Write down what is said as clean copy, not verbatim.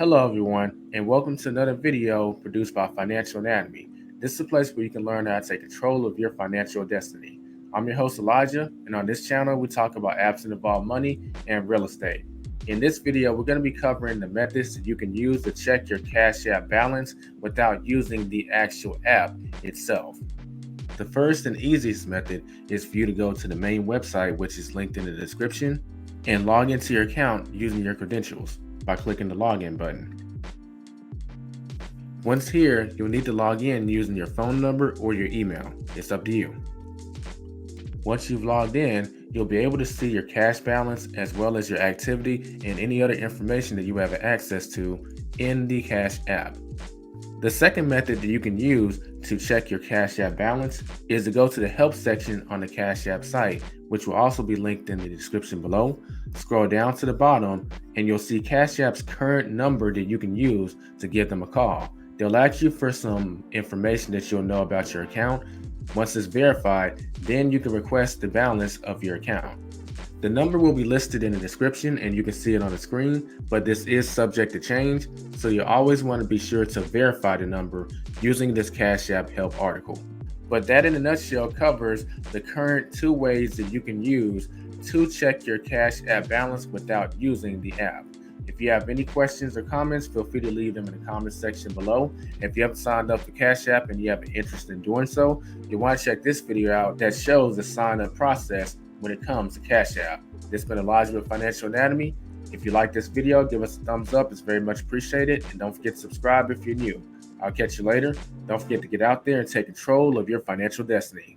Hello everyone, and welcome to another video produced by Financial Anatomy. This is a place where you can learn how to take control of your financial destiny. I'm your host Elijah, and on this channel we talk about apps that involve money and real estate. In this video, we're going to be covering the methods that you can use to check your Cash App balance without using the actual app itself. The first and easiest method is for you to go to the main website, which is linked in the description, and log into your account using your credentials by clicking the login button. Once here, you'll need to log in using your phone number or your email. It's up to you. Once you've logged in, you'll be able to see your cash balance as well as your activity and any other information that you have access to in the Cash App. The second method that you can use to check your Cash App balance is to go to the help section on the Cash App site, which will also be linked in the description below. Scroll down to the bottom and you'll see Cash App's current number that you can use to give them a call. They'll ask you for some information that you'll know about your account. Once it's verified, then you can request the balance of your account. The number will be listed in the description and you can see it on the screen, but this is subject to change, so you always want to be sure to verify the number using this Cash App help article. But that in a nutshell covers the current two ways that you can use to check your Cash App balance without using the app. If you have any questions or comments, feel free to leave them in the comment section below. If you haven't signed up for Cash App and you have an interest in doing so, you want to check this video out that shows the sign-up process when it comes to Cash App. This has been Elijah with Financial Anatomy. If you like this video, give us a thumbs up. It's very much appreciated. And don't forget to subscribe if you're new. I'll catch you later. Don't forget to get out there and take control of your financial destiny.